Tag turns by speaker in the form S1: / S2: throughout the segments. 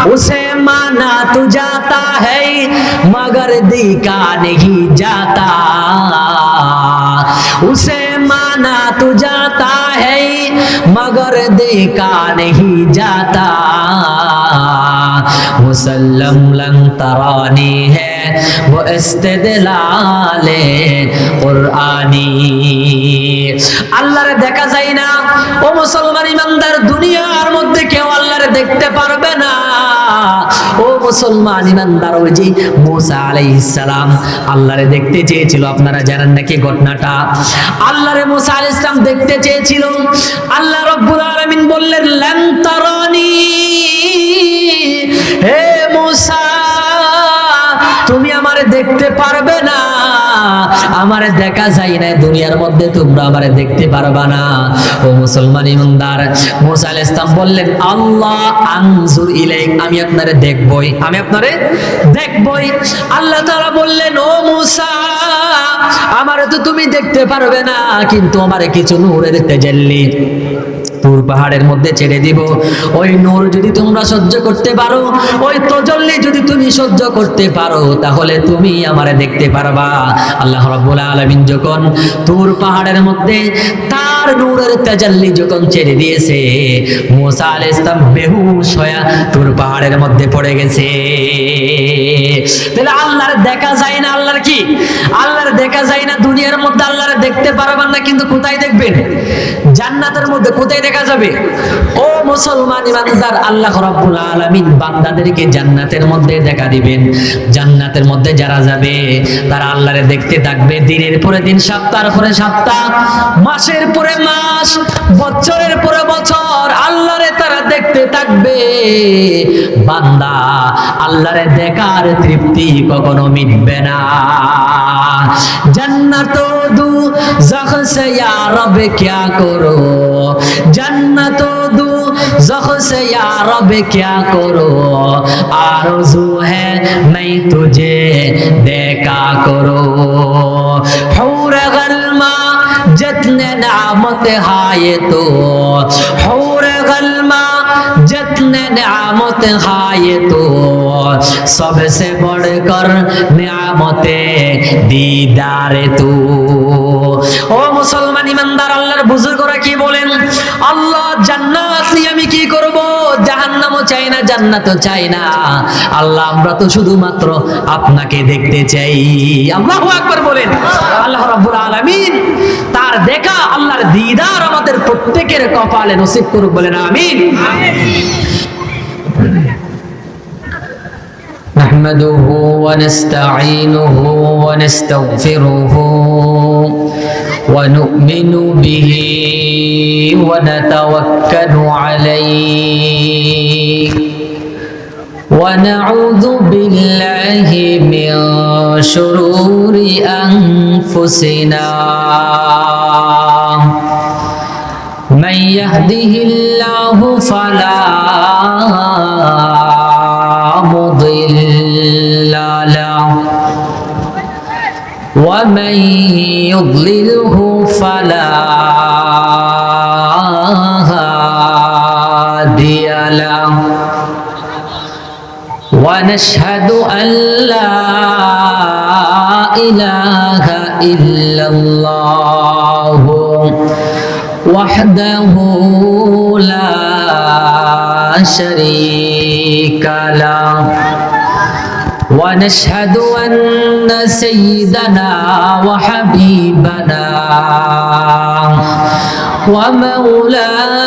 S1: उसे माना तो जाता है मगर देखा नहीं जाता, उसे माना तो जाता है मगर देखा नहीं जाता, मुसल्लम लं तरानी है वो इस्तिदलाले कुरआनी। আল্লাহরে দেখা যায় না ও মুসলমান ইমানদার, দুনিয়ার মধ্যে কেউ আল্লাহরে দেখতে পারবে না। ও মুসলমান ইমানদার, ওই যে মুসা আলাইহিস সালাম আল্লাহরে দেখতে চেয়েছিল, আপনারা জানেন নাকি ঘটনাটা? আল্লাহরে মুসা আলাইহিস সালাম দেখতে চেয়েছিল, আল্লাহ রাব্বুল আলামিন বললেন লান তারানি, হে মুসা তুমি আমারে দেখতে পারবে না, আমারে দেখা যায় না, দুনিয়ার মধ্যে তোমরা আমারে দেখতে পারবা না। ও মুসলমান ইমানদার, মুসা আলাইহিস সালাম বললেন আল্লাহ আনজুর ইলাইক, আমি আপনারে দেখবই, আমি আপনারে দেখবই। আল্লাহ তাআলা বললেন ও মুসা আমারে তো তুমি দেখতে পারবে না, কিন্তু আমারে কিছু নূরের তাজাল্লি তুর পাহাড়ের মধ্যে ছেড়ে দিব, ওই নূর যদি তোমরা সহ্য করতে পারো, ওই তাজাল্লি যদি তুমি সহ্য করতে পারো, তাহলে তুমি আমারে দেখতে পারবা। আল্লাহ রাব্বুল আলামিন যখন তুর পাহাড়ের মধ্যে তার নূরের তাজাল্লি যখন ছেড়ে দিয়েছে, মুসা আলাইহিস সালাম বেহুশ হয়ে তুর পাহাড়ের মধ্যে পড়ে গেছে। তাহলে আল্লাহর দেখা যায় না, আল্লাহর কি? আল্লাহর দেখা যায় না, দুনিয়ার মধ্যে আল্লাহর দেখতে পারবেন না, কিন্তু কোথায় দেখবেন? জান্নাতের মধ্যে। কোথায় দেখা যাবে? ও মুসলমান ইমানদার, আল্লাহ রাব্বুল আলামিন বান্দাদেরকে জান্নাতের মধ্যে দেখা দিবেন। জান্নাতের মধ্যে যারা যাবে তারা আল্লাহরে দেখতে থাকবে, দিনের পরে দিন, সপ্তাহের পরে সপ্তাহ, মাসের পরে মাস, বছরের পরে বছর আল্লাহরে তারা দেখতে থাকবে। বান্দা আল্লাহরে দেখার তৃপ্তি কখনো মিটবে না। জান্নাত দু জখ সে ইয়া রব क्या करो, जन्नत दू जख से या रब क्या करो, आरज़ू है मैं तुझे देखा करो, हूर गल्मा जितने नामत हाये तो, हूर गल्मा जितने नियामत हाये तो, सबसे बढ़कर नियामते दीदारे तू। ও মুসলমান ইমানদার, আল্লাহর বুজুর্গরা কি বলেন? আল্লাহ জান্নাত নিয়ে আমি কি করব? জাহান্নামও চাই না, জান্নাতও চাই না। আল্লাহ আমরা তো শুধুমাত্র আপনাকে দেখতে চাই। আল্লাহু আকবার বলেন। আল্লাহ রাব্বুল আলামিন তার দেখা, আল্লাহর দিদার আমাদের প্রত্যেকের কপালে নসিব করুক, বলেন আমিন। نحمده ونستعينه ونستغفره ونؤمن به ونتوكل عليه ونعوذ بالله من شرور أنفسنا، من يهده الله فلا مضل له ومن يضلله فلا هادي له، ونشهد أن لا إله إلا الله وحده لا شريك له، ونشهد أن سيدنا وحبيبنا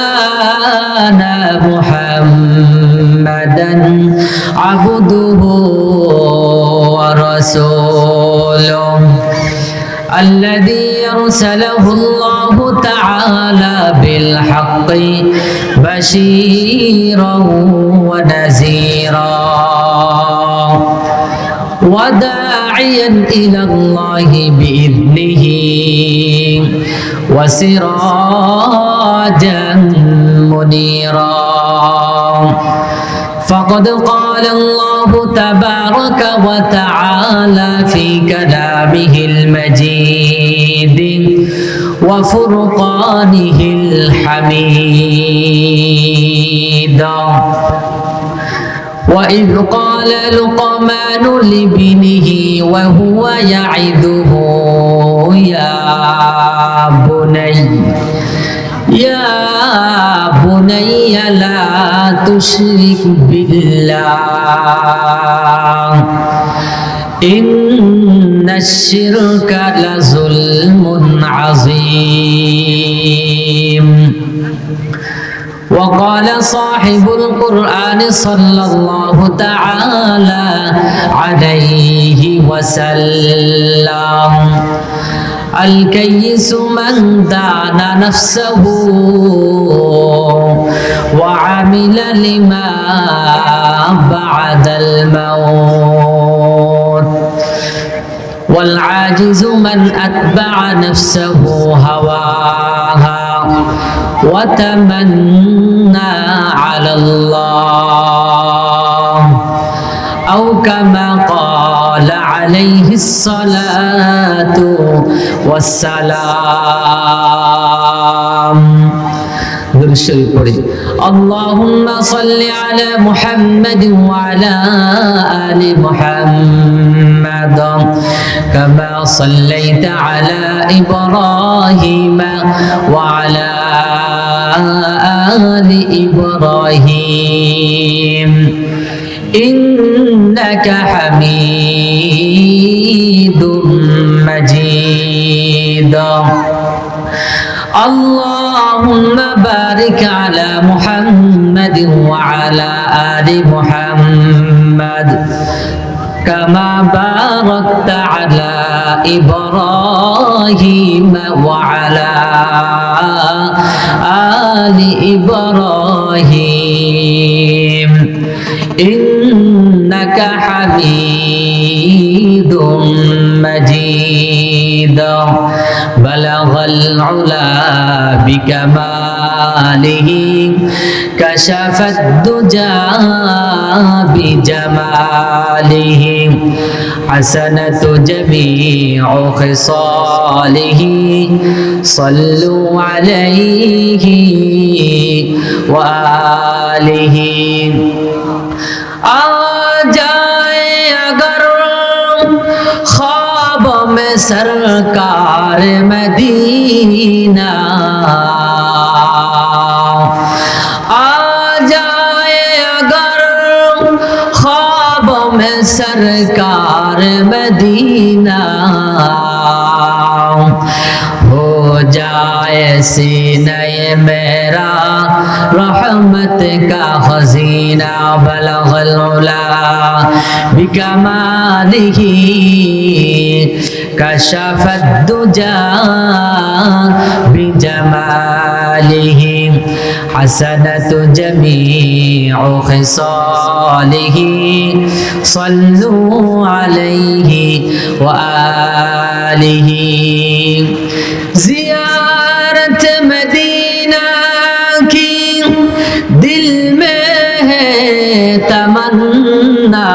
S1: ومولانا محمدا عبده ورسوله الذي أرسله الله تعالى بالحق بشيرا ونذيرا وداعيا إلى الله بإذنه وسراجا منيرا، فقد قال الله تبارك وتعالى في كلامه المجيد وفرقانه الحميد، وإذ قال لقمان لابنه وهو يعظه يا بني لا تشرك بالله إن الشرك لظلم عظيم. وقال صاحب القرآن صلى الله تعالى عليه وسلم الكيس من دان نفسه وعمل لما بعد الموت والعاجز من أتبع نفسه هواها وتمنى على الله أو كما قال عليه الصلاة والسلام. اللهم صل على محمد وعلى آل محمد كما صليت على إبراهيم وعلى آل إبراهيم إنك حميد مجيد. اللهم بارك على محمد وعلى آل محمد كما باركت على إبراهيم وعلى آل إبراهيم إنك حميد مجيد. بلغ العلا بكماله كشف الدجى بجماله حسنة جميع خصاله صلوا عليه وآله. में सरकार मदीना आ जाए अगर ख्वाब में सरकार मदीना हो जाए सीने मेरा रहमत का खजीना बलगल उला बिकमालिही كشف الدجى بجماله حسنة جميع خصاله صلوا عليه وآله. زيارت مدینہ کی دل میں ہے تمنا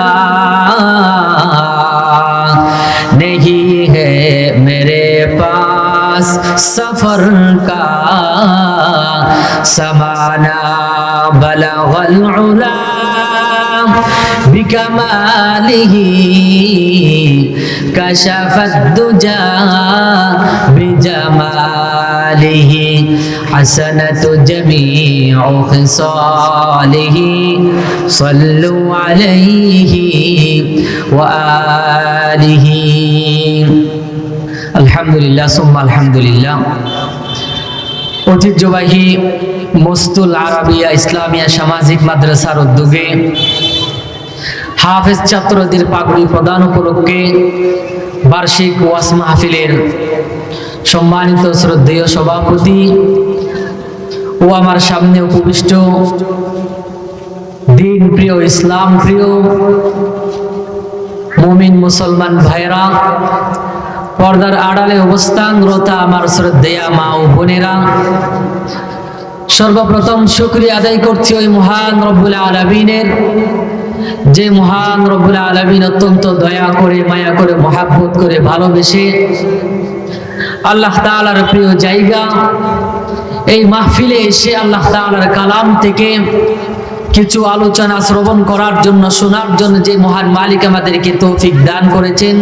S1: नहीं है मेरे पास सफर का समाना बलगल उला बिकमालिही कशफत दुजा बिजमालिही हसनतु जमीउ खिसालिही सल्लु अलैहि व आलिहि। আলহামদুলিল্লাহ সুম্মা আলহামদুলিল্লাহ। ঐতিহ্যবাহী মস্তুল আরাবিয়া ইসলামিয়া সামাজিক মাদ্রাসার উদ্যোগে হাফেজ ছাত্রদের পাগড়ি প্রদান উপলক্ষে বার্ষিক ওয়াজ মাহফিলের সম্মানিত শ্রদ্ধেয় সভাপতি ও আমার সামনে উপবিষ্ট দিন প্রিয় ইসলাম প্রিয় মুমিন মুসলমান ভাইরা, পর্দার আড়ালে অবস্থানরত আমার শ্রদ্ধেয়া মা ও বোনেরা, সর্বপ্রথম শুকরিয়া আদায় করছি ওই মহান রব্বুল আলামিনের, যে মহান রব্বুল আলামিন অত্যন্ত দয়া করে মায়া করে মহাব্বত করে ভালোবেসে আল্লাহ তাআলার প্রিয় জায়গা এই মাহফিলে এসে আল্লাহ তাআলার কালাম থেকে কিছু আলোচনা শ্রবণ করার জন্য, শোনার জন্য যে মহান মালিক আমাদেরকে তৌফিক দান করেছেন,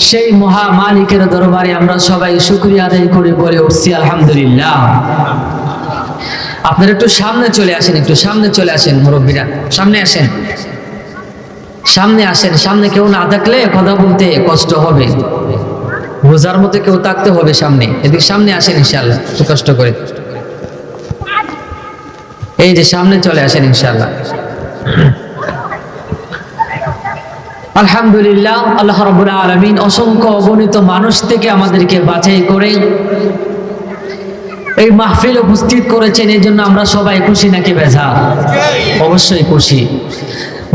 S1: সেই মহা মালিকের দরবারে আমরা সবাই শুকরিয়া আদায় করে বলে উঠছি আলহামদুলিল্লাহ। আপনারা একটু সামনে চলে আসেন, একটু সামনে চলে আসেন, মুরব্বীরা সামনে আসেন, সামনে আসেন। সামনে কেউ না থাকলে কথা বলতে কষ্ট হবে, বোঝার মতো কেউ থাকতে হবে সামনে। এদিকে সামনে আসেন ইনশাআল্লাহ, একটু কষ্ট করে। এই যে সামনে চলে আসেন ইনশাআল্লাহ। আলহামদুলিল্লাহ, আল্লাহ রাব্বুল আলামিন অসংখ্য অগণিত মানুষ থেকে আমাদেরকে বাছাই করে এই মাহফিল উপস্থিত করেছেন। এই জন্য আমরা সবাই খুশি নাকি বেজার? অবশ্যই খুশি।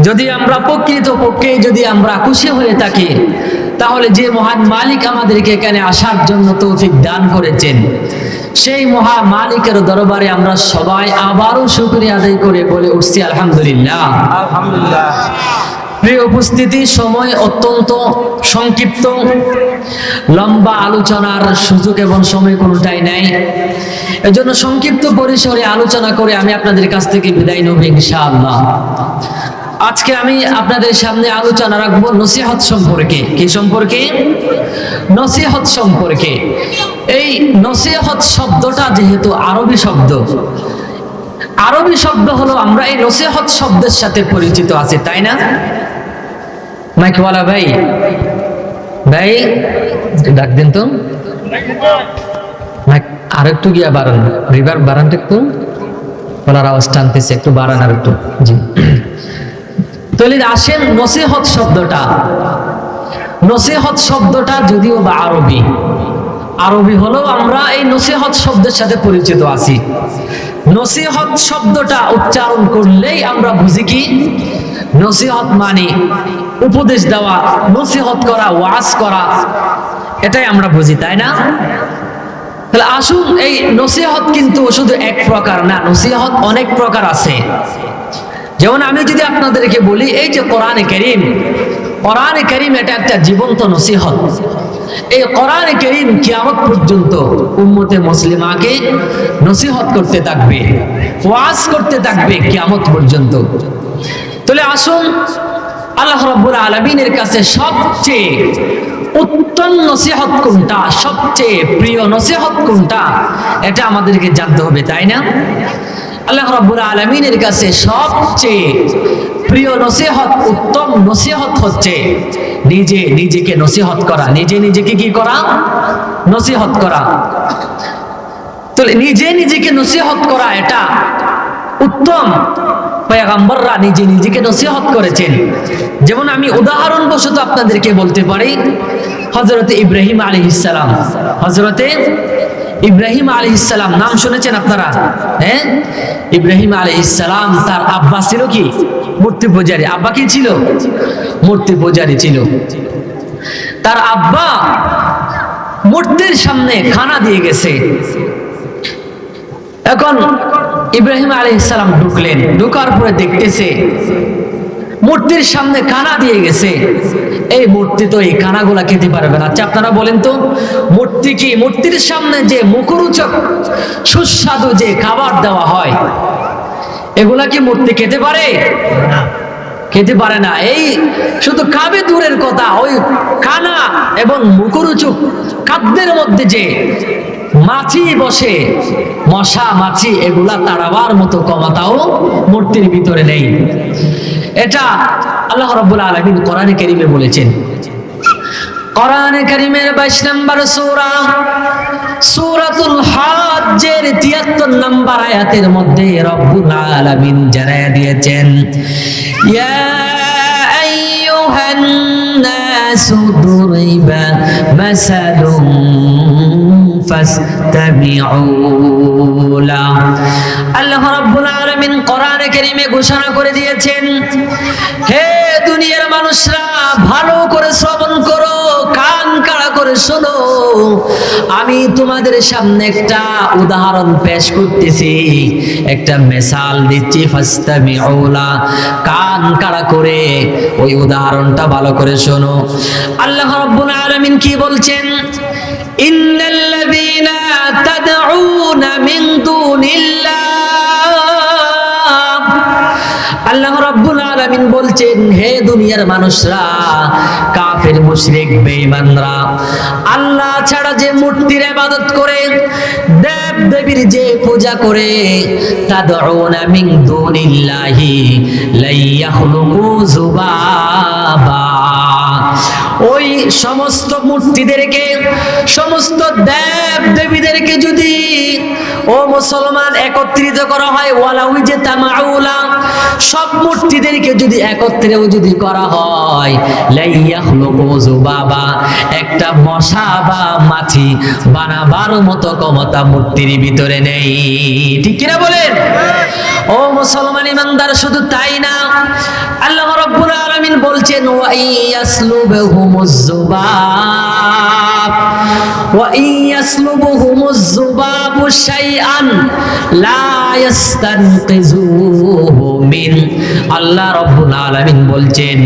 S1: যদি আমরা প্রকৃতপক্ষে যদি আমরা খুশি হয়ে থাকি, তাহলে যে মহান মালিক আমাদেরকে এখানে আসার জন্য তৌফিক দান করেছেন, সেই মহা মালিকের দরবারে আমরা সবাই আবারও শুকরিয়া আদায় করে বলে উঠছি আলহামদুলিল্লাহ।
S2: আলহামদুলিল্লাহ।
S1: প্রিয় উপস্থিতি, সময় অত্যন্ত সংক্ষিপ্ত, লম্বা আলোচনার সুযোগ এবং সময় কোনোটাই নাই। এজন্য সংক্ষিপ্ত পরিসরে আলোচনা করে আমি আপনাদের কাছ থেকে বিদায় নেব ইনশাআল্লাহ। আজকে আমি আপনাদের সামনে আলোচনা রাখবো নসিহত সম্পর্কে। কি সম্পর্কে? নসিহত সম্পর্কে। এই নসিহত শব্দটা যেহেতু আরবি শব্দ, আরবি শব্দ হলো, আমরা এই নসিহত শব্দের সাথে পরিচিত আছি, তাই না? মাইকওয়ালা ভাই, ভাই ডাক দিন তো, আর একটু গিয়া বাড়ান, রিভার বাড়ান একটু, বলার আওয়াজ টানতেছে, একটু বাড়ান আর একটু। জি, তাহলে আসেন নসিহত শব্দটা। নসিহত শব্দটা যদিও বা আরবি, আরবি হলো আমরা এই নসিহত শব্দের সাথে পরিচিত আছি। নসিহত শব্দটা উচ্চারণ করলেই আমরা বুঝি কি? নসিহত মানে উপদেশ দেওয়া, নসিহত করা, ওয়াজ করা, এটাই আমরা বুঝি, তাই না? তাহলে আসুন, এই নসিহত কিন্তু শুধু এক প্রকার না, নসিহত অনেক প্রকার আছে। যেমন আমি যদি আপনাদেরকে বলি, এই যে কোরআনে কারীম, কোরআনে কারীম এটা একটা জীবন্ত নসিহত। এই কোরআনে কারীম কিয়ামত পর্যন্ত উম্মতে মুসলিমাকে নসিহত করতে থাকবে, ওয়াজ করতে থাকবে কিয়ামত পর্যন্ত। তাহলে আসুন, আল্লাহ রাব্বুল আলামিনের কাছে সবচেয়ে উত্তম নসিহত কোনটা, সবচেয়ে প্রিয় নসিহত কোনটা, এটা আমাদেরকে জানতে হবে, তাই না? আল্লাহ রাব্বুল আলামিনের কাছে সবচেয়ে প্রিয় নসিহত, উত্তম নসিহত হচ্ছে নিজে নিজেকে নসিহত করা। নিজে নিজেকে কি করা? নসিহত করা। তো নিজে নিজেকে নসিহত করা এটা উত্তম। পয়গম্বররা নিজে নিজেকে নসিহত করেছেন। যেমন আমি উদাহরণ বশত আপনাদেরকে বলতে পারি, হযরতে ইব্রাহিম আলাইহিস সালাম। হযরতে ইব্রাহিম আলাইহিস সালাম নাম শুনেছেন আপনারা? হ্যাঁ, ইব্রাহিম আলাইহিস সালাম, তার আব্বা ছিল কি? মূর্তি পূজারী। আব্বা কি ছিল? মূর্তি পূজারী ছিল। তার আব্বা মূর্তির সামনে খানা দিয়ে গেছে। এখন ইব্রাহিম আলাইহিস সালাম ঢুকলেন, ঢোকার পরে দেখতেছে মূর্তির সামনে কানা দিয়ে গেছে। এই মূর্তি তো এই কানাগুলা খেতে পারবে না। আচ্ছা আপনারা বলেন তো, মূর্তি কি, মূর্তির সামনে যে মুখরোচক সুস্বাদু যে খাবার দেওয়া হয়, এগুলা কি মূর্তি খেতে পারে? খেতে পারে না। এই শুধু খাবে দূরের কথা, ওই কানা এবং মুখরোচক খাদ্যের মধ্যে যে মাছি বসে, মশা মাছি, এগুলা তাড়াবার মতো ক্ষমতাও মূর্তির ভিতরে নেই। এটা আল্লাহ রাব্বুল আলামিন কোরআনে কারীমে বলেছেন। কোরআনে কারীমের 22 নম্বর সূরা, সূরাতুল হজ্জের 73 নম্বর আয়াতের মধ্যে রব্বুল আলামিন জানায়া দিয়েছেন, ইয়া আইয়ুহান নাসু দুরিবা মাসালুন ফাসতামিউ লা। আল্লাহ রাব্বুল আলামিন কোরআনে কারীমে ঘোষণা করে দিয়েছেন, হে দুনিয়ার মানুষরা, ভালো করে শ্রবণ করো, কান খাড়া করে শোনো। আমি তোমাদের সামনে একটা উদাহরণ পেশ করতেছি, একটা মিসাল দিচ্ছি। ফাসতামিউ লা, কান খাড়া করে ওই উদাহরণটা ভালো করে শোনো। আল্লাহ রাব্বুল আলামিন কি বলছেন? ইন্নাল্লাযীনা তাদউনা মিন দুনিল্লাহ আলামিন বলছেন, হে দুনিয়ার মানুষরা, কাফের মুশরিক বেঈমানরা, আল্লাহ ছাড়া যে মূর্তির ইবাদত করে, দেব দেবীর যে পূজা করে, তাদউনা মিন দুনিল্লাহি লা ইয়াখলুকু যুবাবা, ওই সমস্ত মূর্তিদেরকে, সমস্ত দেব দেবীদেরকে যদি ও মুসলমান একত্রিত করা হয়, ওয়ালাউ যে তামাউলা, সব মূর্তিদেরকে যদি একত্রেও যদি করা হয়, লা ইয়াখলুকু যুবাবা, একটা মশা বা মাছি বানাবার মতো ক্ষমতা মূর্তির ভিতরে নেই। ঠিক কিনা বলেন? ও মুসলমান ইমানদার, শুধু তাই না, আল্লাহ রাব্বুল আলামিন বলছেন, ওয়া ইয়াসলুবহুমুজ যুবাব ওয়া ইয়াসলুবহুমুজ যুবাবু শাইআন লা ইস্তানকিযুহু মিন। আল্লাহ রাব্বুল আলামিন বলছেন,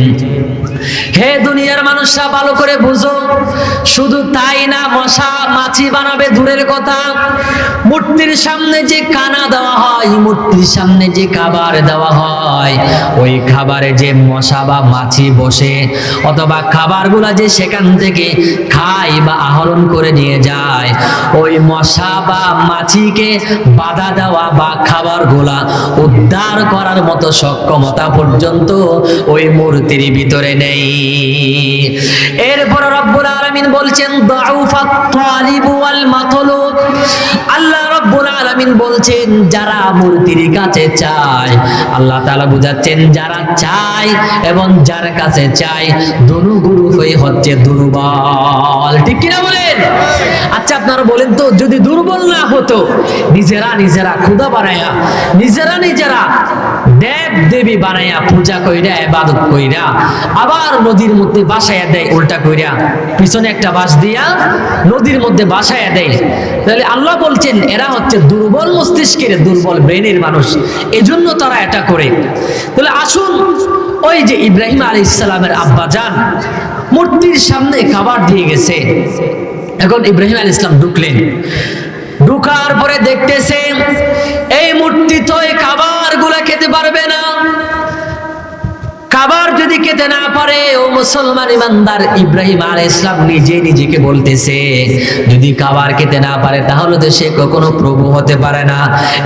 S1: হে দুনিয়ার মানুষরা, ভালো করে বুঝো, শুধু তাই না, মশা মাছি বানাবে দূরের কথা, মূর্তির সামনে যে কানা দেওয়া হয়, মূর্তির সামনে যে খাবার দেওয়া হয়, ওই খাবারে যে মশা বা মাছি বসে, অথবা খাবারগুলা যে সেখান থেকে খায় বা আহরণ করে নিয়ে যায়, ওই মশা বা মাছিকে বাধা দেওয়া বা খাবারগুলা উদ্ধার করার মতো সক্ষমতা পর্যন্ত ওই মূর্তির ভিতরে নেই। এরপর রব্বুল আলামিন বলছেন, দাউফাত তালিব ওয়াল মাতলুব। আল্লাহ রব্বুল আলামিন বলছেন, যারা মূর্তির কাছে চায়, আল্লাহ তাআলা বুঝাচ্ছেন, যারা চায় এবং যার কাছে চায়, দুনু গ্রুপ হচ্ছে দুর্বল। ঠিক কিনা বলেন? আচ্ছা, আপনারা বলেন তো, যদি দুর্বল না হতো, নিজেরা খুদা বানায়া, নিজেরা দেব দেবী বানায়া, পূজা কইরা, ইবাদত কইরা, আবার নদীর মধ্যে বাসায়া দেয়, উল্টা কইরা পিছনে একটা বাঁশ দিয়া নদীর মধ্যে বাসায়া দেয়, তাহলে আল্লাহ বলছেন এরা হচ্ছে দুর্বল মস্তিষ্কের, দুর্বল ব্রেনের মানুষ, এজন্য তারা এটা করে। তাহলে আসুন, ওই যে ইব্রাহিম আলাইহিস সালামের আব্বা জান মূর্তির সামনে খাবার দিয়ে গেছে, এখন ইব্রাহিম আলাইহিস সালাম ঢুকলেন, ঢুকার পরে দেখতেছে এই মূর্তি তো এই খাবারগুলা খেতে পারবে না। খাবার যদি খেতে না পারে, ও মুসলমান ইমানদার, ইব্রাহিম আলাইহিস সালাম নিজেকে বলতেছে, যদি খাবার খেতে না পারে, তাহলে তো সে কখনো প্রভু হতে পারে না,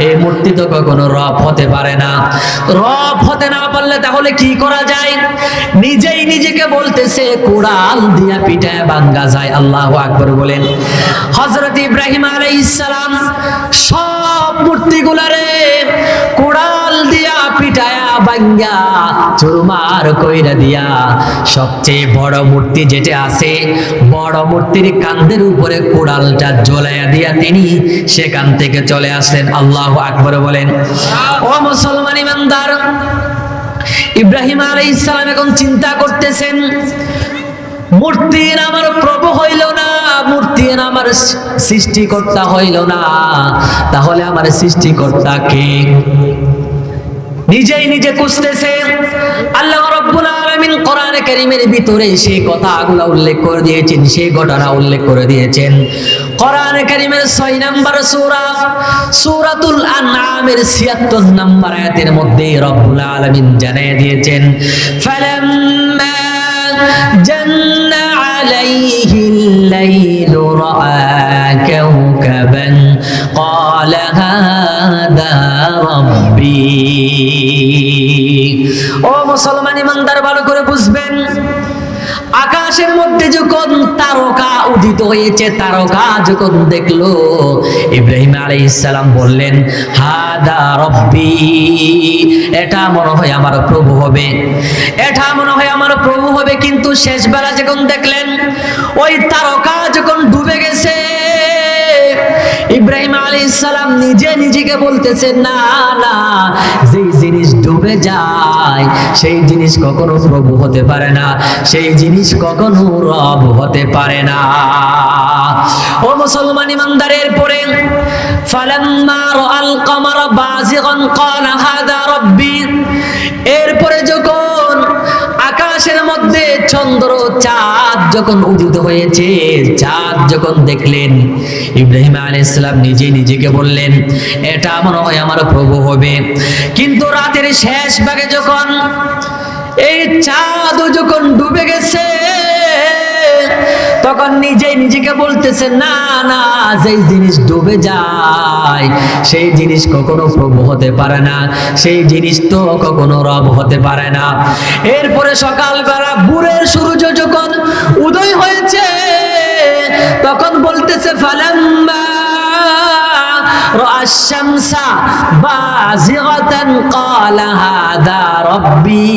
S1: এই মূর্তি তো কখনো রব হতে পারে না। রব হতে না পারলে তাহলে কি করা যায়? নিজেকে বলতেছে, কুড়াল দিয়া পিটায় ভাঙ্গা যায়। আল্লাহু আকবার বলেন। হযরত ইব্রাহিম আলাইহিস সালাম সব মূর্তিগুলারে কুড়াল দিয়া পিটায়া ভাঙ্গা চুরমার কইরা দিয়া, সবচেয়ে বড় মূর্তি যেটা আছে, বড় মূর্তির কাঁধের উপরে কুড়ালটা ঝোলাইয়া দিয়া তিনি সেখান থেকে চলে আসলেন। আল্লাহু আকবার বলেন। ও মুসলমান ইমানদার, ইব্রাহিম আলাইহিস সালাম এখন চিন্তা করতেছেন, মূর্তি আমার প্রভু হইল না, মূর্তি আমার সৃষ্টিকর্তা হইল না, তাহলে আমার সৃষ্টিকর্তা কে? নিজে খুঁজতেছে। আল্লাহ রাব্বুল আলামিন কোরআনে কারীমের ভিতরে সেই কথাগুলো উল্লেখ করে দিয়েছেন, সেই ঘটনা উল্লেখ করে দিয়েছেন। কোরআনে কারীমের 6 নম্বর সূরা, সূরাতুল আনআমের 76 নম্বর আয়াতের মধ্যে রব্বুল আলামিন জানিয়ে দিয়েছেন, ফালাম্মা জান্না আলাইহিল লাইলু রাআ কাওকাবান ক্বালা হাদা রাব্বি। ও মুসলমান ইমানদার, ভালো করে বুঝবেন, আকাশের মধ্যে যখন তারকা উদিত হয়েছে, তারকা যখন দেখলো, ইব্রাহিম আলাইহিস সালাম বললেন, হাদা রব্বি, এটা মনে হয় আমার প্রভু হবে, এটা মনে হয় আমার প্রভু হবে। কিন্তু শেষ বেলা যখন দেখলেন ওই তারকা যখন ডুবে গেছে, ইব্রাহিম আলাইহিস সালাম নিজেকে বলতেছেন, না না, যেই জিনিস ডুবে যায় সেই জিনিস কখনো প্রভু হতে পারে না, সেই জিনিস কখনো রব হতে পারে না। ও মুসলমান ইমানদারের পরে ফালাম্মা রাআল কামারা বাযিগান ক্বালা হাদা রাব্বি, এরপরে যখন আকাশের মধ্যে চন্দ্র চাঁদ যখন উদিত হয়েছে, চাঁদ যখন দেখলেন, ইব্রাহিম আলাইহিস সালাম নিজেকে বললেন, এটা মনে হয় আমার প্রভু হবে। কিন্তু রাতের শেষ ভাগে যখন এই চাঁদ যখন ডুবে গেছে তখন নিজেই নিজেকে বলতেছে, না না, যেই জিনিস ডুবে যায় সেই জিনিস কখনো প্রভু হতে পারে না, সেই জিনিস তো কখনো রব হতে পারে না। এরপরে সকালবেলা ভোরের সূর্য যখন উদয় হয়েছে তখন বলতেছে, ফালাম্মা রাআ আশ-শামসা বাযিগাতান ক্বালা হাদা রাব্বি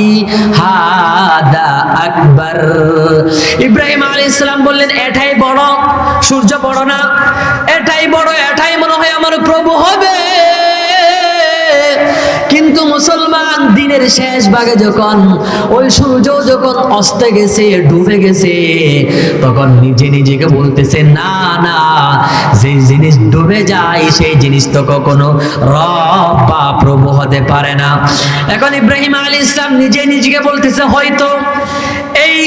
S1: হাদা আকবার। ইব্রাহিম আলাইহিস সালাম বললেন, এটাই বড়, সূর্য বড় না, এটাই বড়, এটাই মনে হয় আমার প্রভু হবে। কিন্তু মুসলমান দিনের শেষ ভাগে যখন ওই সূর্য যখন অস্তে গেছে, ডুবে গেছে, তখন নিজে নিজেকে বলতেছে, না না, যে জিনিস ডুবে যায় সেই জিনিস তো কখনো রব বা প্রভু হতে পারে না। এখন ইব্রাহিম আলাইহিস সালাম নিজে নিজেকে বলতেছে, হয়তো এই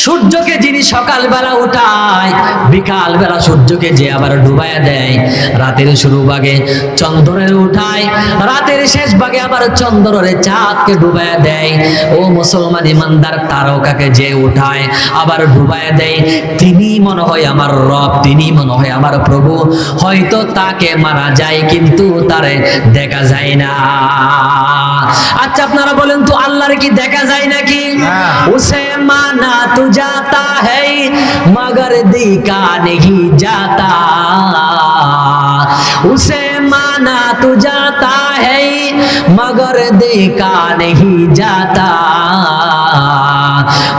S1: সূর্যকে যিনি সকালবেলা উঠায়, বিকালবেলা সূর্যকে যে আবার ডুবাইয়া দেয়, রাতের শুরু ভাগে চন্দ্রের উঠায়, রাতের শেষ ভাগে আবার চন্দ্রের চাঁদকে ডুবাইয়া দেয়, ও মুসলমান ইমানদার, তারকাকে যে উঠায় আবার ডুবাইয়া দেয়, তিনি মনে হয় আমার রব, তিনি মনে হয় আমার প্রভু। হয়তো তাকে মারা যায় কিন্তু তারে দেখা যায় না। আচ্ছা আপনারা বলেন তো, আল্লাহর কি দেখা যায় নাকি? উসে মানা তু जाता है मगर देखा नहीं जाता, उसे माना तो जाता है मगर देखा नहीं जाता,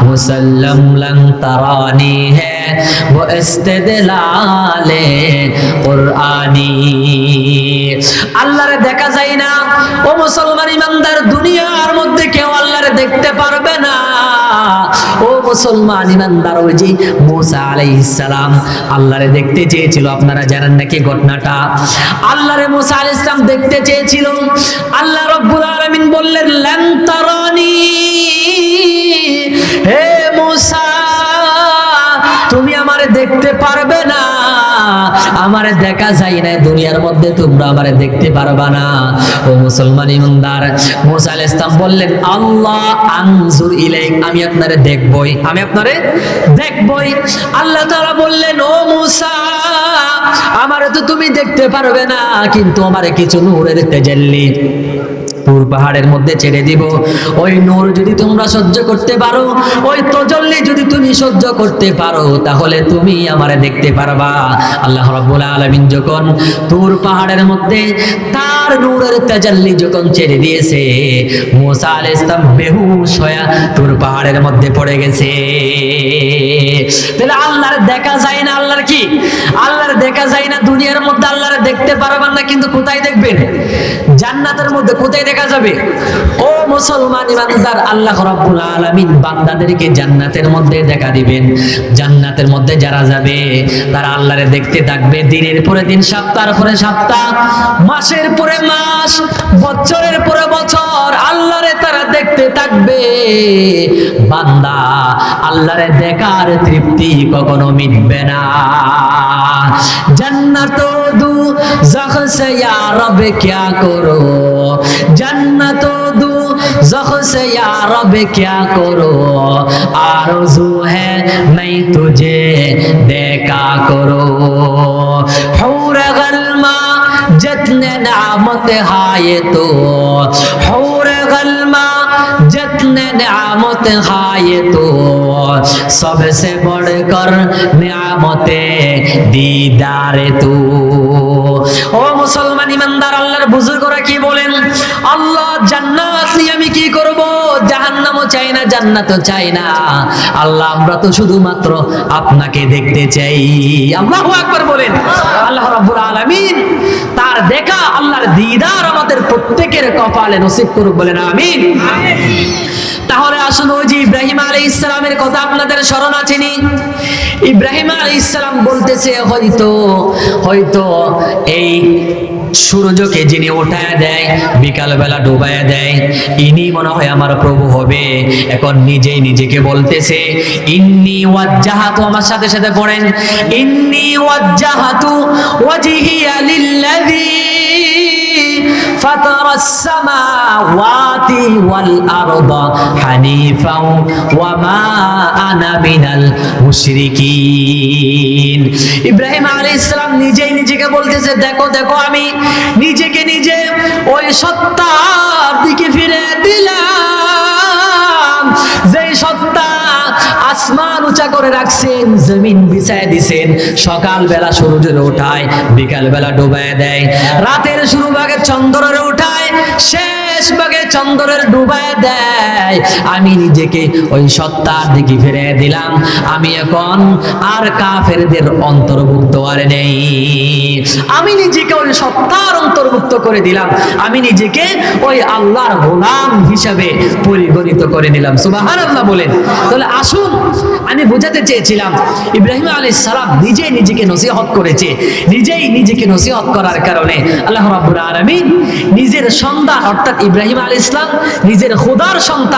S1: मुसल्लम लन तरानी है वो इस्तिदलाले कुरानी। আল্লাহরে দেখা যায় না, ও মুসলমান ইমানদার, দুনিয়ার মধ্যে কেউ আল্লাহরে দেখতে পারবে না। ও মুসলমান ইমানদার, ওই যে মুসা আলাইহিস সালাম আল্লাহরে দেখতে চেয়েছিল, আপনারা জানেন নাকি ঘটনাটা? আল্লাহরে মুসা আলাইহিস সালাম দেখতে চেয়েছিল, আল্লাহ রাব্বুল আলামিন বললেন, লান তারানি, হে মুসা তুমি আমারে দেখতে পারবে না, আমারে দেখা যায় না, দুনিয়ার মধ্যে তোমরা আমারে দেখতে পারবা না। ও মুসলমান ইমানদার, মুসা আলাইহিস সালাম বললেন, আল্লাহ আনজুর ইলাইক, আমি আপনারে দেখবই, আমি আপনারে দেখবই। আল্লাহ তাআলা বললেন, ও মুসা, আমারে তো তুমি দেখতে পারবে না, কিন্তু আমারে কিছু নূরের তাজাল্লি তুর পাহাড়ের মধ্যে ছেড়ে দিব, ওই নূর যদি তোমরা সহ্য করতে পারো, ওই তাজাল্লি যদি তুমি সহ্য করতে পারো, তাহলে তুমি আমারে দেখতে পারবা। আল্লাহ রাব্বুল আলামিন যখন তুর পাহাড়ের মধ্যে তার নূরের তাজাল্লি যখন ছেড়ে দিয়েছে, মুসা আলাইহিস সালাম বেহুশ হয়ে তুর পাহাড়ের মধ্যে পড়ে গেছে। তাহলে আল্লাহর দেখা যায় না, আল্লাহর কি? আল্লাহর দেখা যায় না, দুনিয়ার মধ্যে আল্লাহর দেখতে পারবেন না, কিন্তু কোথায় দেখবেন? জান্নাতের মধ্যে। কোথায় দেখা যাবে? ও মুসলমান ইমানদার, আল্লাহ রাব্বুল আলামিন বান্দাদেরকে জান্নাতের মধ্যে দেখা দিবেন। জান্নাতের মধ্যে যারা যাবে তারা আল্লাহরে দেখতে থাকবে, দিনের পরে দিন, সপ্তাহের পরে সপ্তাহ, মাসের পরে মাস, বছরের পরে বছর আল্লাহরে তারা দেখতে থাকবে। বান্দা আল্লাহরে দেখার তৃপ্তি কখনো মিটবে না। জান্নাত দু জখ সে ইয়া রব क्या करो, जन्नत दो जख से या रब क्या करो, आरज़ू है मैं तुझे देखा करो, हूर गल्मा जितने नामत हाय तो, हूर गल्मा जितने नियामत हाय तो, सबसे बढ़कर नियामते दीदारे तू। ও মুসলমান ইমানদার, আল্লাহর বুজুর্গরা কি বলেন? আল্লাহ জান্নাত নিয়ে আমি কি করব? জাহান্নামও চাই না, জান্নাতও চাই না। আল্লাহ আমরা তো শুধুমাত্র আপনাকে দেখতে চাই। আল্লাহু আকবার বলেন। আল্লাহ রাব্বুল আলামিন তার দেখা, আল্লাহর দিদার আমাদের প্রত্যেকের কপালে নসিব করুক, বলেন আমিন। তাহলে আসুন, ওই যে ইব্রাহিম আলাইহিস সালামের কথা আপনাদের স্মরণ আছেনি? ইব্রাহিম আলাইহিস সালাম বলতেছে, হয়তো এই সূর্যকে যিনি উঠায় দেয়, বিকালবেলা ডুবাইয়া দেয়, ইনি মনে হয় আমার প্রভু হবে। এখন নিজেই নিজেকে বলতেছে, ইন্নী ওয়াজ্জাহাতু, আমার সাথে সাথে পড়েন, ইন্নী ওয়াজ্জাহাতু ওয়াজহিয়া লিল্লাযী ফাতারাস সামাওয়াতি ওয়াল আরদা হানিফাও ওয়া মা আনা মিনাল মুশরিকিন। ইব্রাহিম আলাইহিস সালাম নিজেই নিজেকে বলতেছে, দেখো দেখো আমি নিজেকে নিজে ওই সত্তার দিকে ফিরে দিলাম যেই সত্তা আসমান উঁচা করে রাখছেন, জমিন বিছায় দিছেন, সকাল বেলা সূর্যের ওঠায়, বিকাল বেলা ডুবায় দেয়, রাতের শুরু ভাগে চন্দ্রের ওঠায়, শেষ ভাগে চন্দ্রের ডুবায় দেয়। আমি নিজেকে ওই সত্তার দিকে ফিরে দিলাম। আমি এখন আর কাফেরদের অন্তর্ভুক্ত আর নেই। আমি নিজেকে ওই সত্তার অন্তর্ভুক্ত করে দিলাম। আমি নিজেকে ওই আল্লাহর গোলাম হিসাবে পরিগণিত করে নিলাম। সুবহানাল্লাহ বলেন। তাহলে আসুন, আমি বোঝাতে চেয়েছিলাম ইব্রাহিম আলাইহিস সালাম নিজেই নিজেকে নসিহত করেছে। নিজেই নিজেকে নসিহত করার কারণে আল্লাহ রাব্বুল আলামিন নিজের সন্তান অর্থাৎ ইব্রাহিম আলাইহিস সালাম নিজের খোদার সন্তান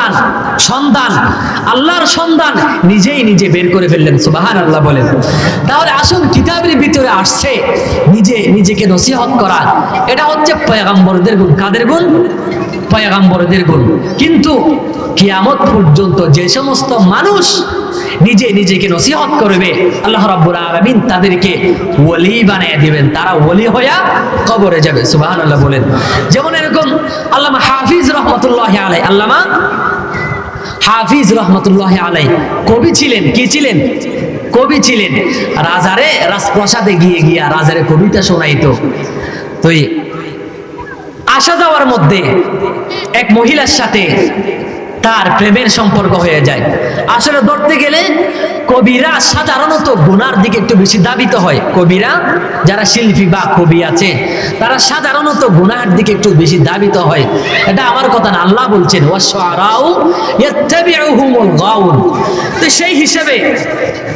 S1: আল্লাহর সন্তান নিজেই নিজে বের করে ফেললেন। সুবহানাল্লাহ বলেন। তাহলে আসুন, কিতাবের ভিতরে আসছে নিজে নিজেকে নসিহত করা, এটা হচ্ছে পয়গম্বরদের গুণ। কাদের গুণ? পয়গম্বরদের গুণ। কিন্তু কিয়ামত পর্যন্ত যে সমস্ত মানুষ নিজে নিজেকে নসিহত করবে, আল্লাহ রাব্বুল আলামিন তাদেরকে ওলি বানিয়ে দিবেন। তারা ওলি হয়ে কবরে যাবে। সুবহানাল্লাহ বলেন। যেমন এরকম আল্লামা হাফিজ রহমাতুল্লাহি আলাইহি, আল্লামা হাফিজ রহমাতুল্লাহি আলাইহি কবি ছিলেন। কি ছিলেন? কবি ছিলেন। রাজারে রাজপ্রাসাদে গিয়া রাজারে কবিতা শোনাইতো। তো আসা যাওয়ার মধ্যে এক মহিলার সাথে তার প্রেমের সম্পর্ক হয়ে যায়। আসলে ধরতে গেলে কবিরা সাধারণত গুনার দিকে একটু বেশি ধাবিত হয়। কবিরা যারা শিল্পী বা কবি আছে তারা সাধারণত গুনার দিকে একটু বেশি ধাবিত হয়। এটা আমার কথা না, আল্লাহ বলছেন ওয়াশআরাউ ইয়াত্তাবিউহুমুল গাউন। তো সেই হিসেবে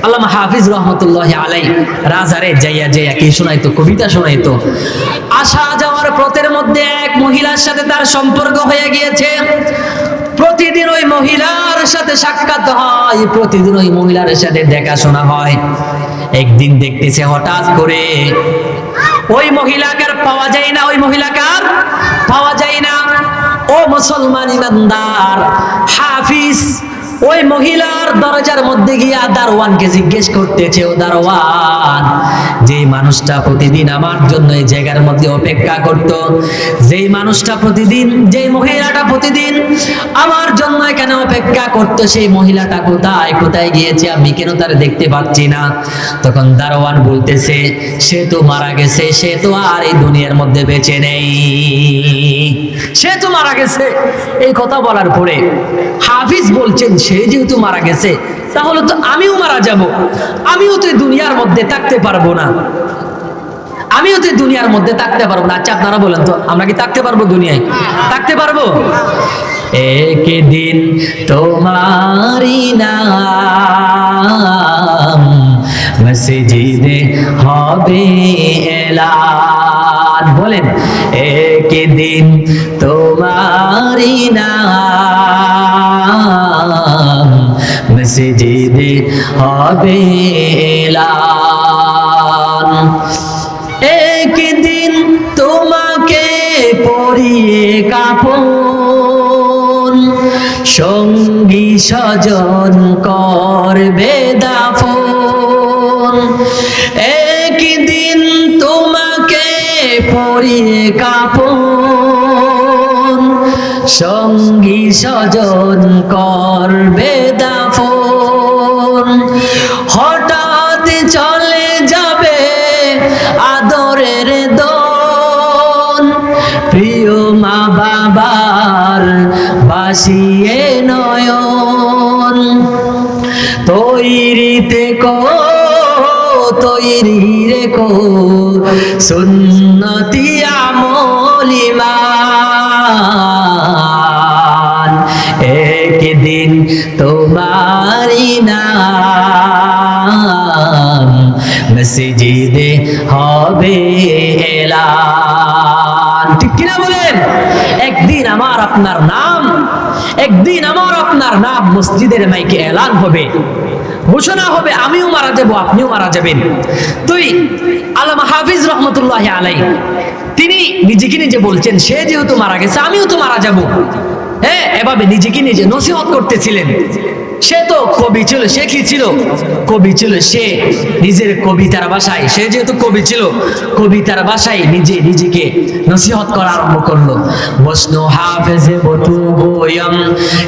S1: আল্লামা হাফিজ রহমাতুল্লাহি আলাইহি রাজারে যাইয়া কি শোনাইতো? কবিতা শোনাইতো। আসা যাওয়ার পথের মধ্যে এক মহিলার সাথে তার সম্পর্ক হয়ে গিয়েছে। প্রতিদিন ওই মহিলার সাথে সাক্ষাৎ হয়, প্রতিদিন ওই মহিলার সাথে দেখাশোনা হয়। একদিন দেখতেছে হঠাৎ করে ওই মহিলাকে আর পাওয়া যায় না। ওই মহিলাকে আর পাওয়া যায় না। ও মুসলমান ইমানদার, হাফিজ ওই মহিলার দরজার মধ্যে গিয়া দারোয়ানকে জিজ্ঞেস করতেছে, ও দারোয়ান, যে মানুষটা প্রতিদিন আমার জন্য এই জায়গার মধ্যে অপেক্ষা করত, যেই মানুষটা প্রতিদিন, যেই মহিলাটা প্রতিদিন আমার জন্য এখানে অপেক্ষা করত, সেই মহিলাটা কোথায় কোথায় গিয়েছে? আমি কেন তার দেখতে পাচ্ছি না? তখন দারোয়ান বলতেছে, সে তো মারা গেছে, সে তো আর এই দুনিয়ার মধ্যে বেঁচে নেই, সে তো মারা গেছে। এই কথা বলার পরে হাফিজ বলছেন, সে যেহেতু মারা গেছে তাহলে তো আমিও মারা যাব, আমিও তো দুনিয়ার মধ্যে থাকতে পারবো না, আমিও তো দুনিয়ার মধ্যে থাকতে পারবো না। আচ্ছা আপনারা বলেন তো, আমরা কি থাকতে পারবো? দুনিয়ায় থাকতে পারবো? একদিন তোমারি নাম মসজিদে হবে এলান। বলেন, একদিন তোমারি নাম মসজিদে হবে এলান। একদিন তোমাকে পরিয়ে কাফন, সঙ্গী স্বজন করবে দাফন। একদিন তোমাকে পরিয়ে কাফন, সঙ্গী স্বজন করবে দাফন। হঠাৎ চলে যাবে আদরের দন, প্রিয় মা বাবার বাসিয়ে নয়ন। তৈরিতে তৈরি রেখো সুন্নতি আমলিমান। একদিন তোমারি নাম মসজিদে হবে এলান। ঠিক কিনা বলেন? একদিন আমার আপনার নাম, একদিন আমার আপনার নাম মসজিদের মাইকে এলান হবে, ঘোষণা হবে, আমিও মারা যাব, আপনিও মারা যাবেন। তুই আল্লামা হাফিজ রহমতুল্লাহি আলাইহি তিনি নিজেকে নিজে বলছেন সে যেহেতু মারা গেছে আমিও তো মারা যাব। হ্যাঁ, এভাবে নিজেকে নিজে নসিহত করতেছিলেন। সে তো কবি ছিল, সে কি ছিল? কবি ছিল। সে নিজের কবিতার ভাষায়, সে যেহেতু কবি ছিল, কবিতার ভাষায় নিজেকে নসিহত করা আরম্ভ করলো। বসনো হাফেজে বতু গোয়ম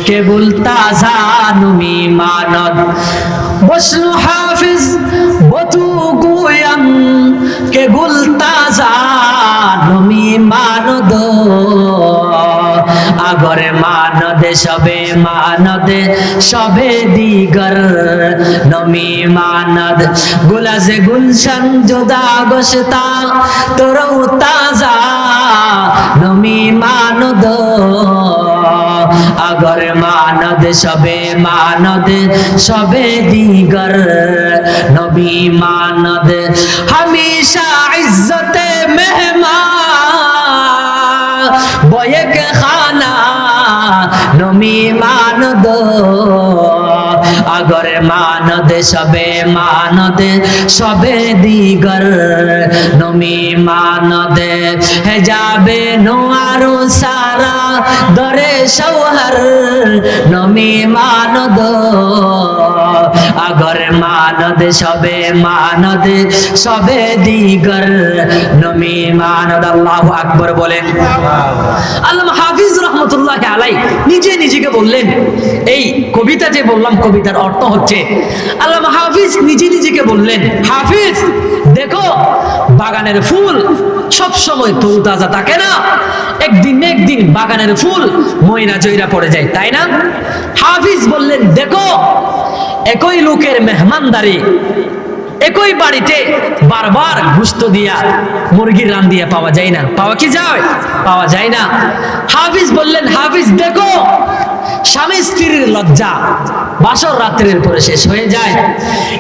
S1: কেবল তাজা নুমি মানদ, বসনো হাফিজ বতু গোয়ম কেবল তাজা নুমি মানদ, আগরে মানদে সবে মানদে সবে দিগর নমি মানদ, গুলাজে গুলশন জুদা গশতা তোরও তাজা নমি মানদ, আগরে মানদে সবে মানদে সবে দিগর নবী মানদ, হমেশা ইজ্জতে মেহমান বয়েক খানা নমি মানদ, আগরে মানদ সবে মানদ সবে দিগর নমি মানদ, হে যাবে নোয়ারো সারা দরে শৌহর নমি মানদ, আগরে মানদ সবে মানদ সবে দিগর নমি মানদ। আল্লাহু আকবার বলেন। আল্লামা হাফিজ রহমতুল্লাহ আলাইহি নিজেকে বললেন, এই কবিতা যে বললাম কবিতার অর্থ হচ্ছে, আল্লামা হাফিজ নিজেকে বললেন, হাফিজ দেখো বাগানের ফুল সব সময় তরুতাজা থাকে না, একদিন বাগানের ফুল ময়রা জয়রা পড়ে যায়, তাই না? হাফিজ বললেন দেখো একই লোকের মেহমানদারি, একই বাড়িতে বারবার গোশত দিয়া মুরগির রান দিয়া পাওয়া যায় না, পাওয়া কি যায়? পাওয়া যায় না। হাফিজ বললেন, হাফিজ দেখো স্বামী স্ত্রীর লজ্জা বাসর রাত্রের পরে শেষ হয়ে যায়,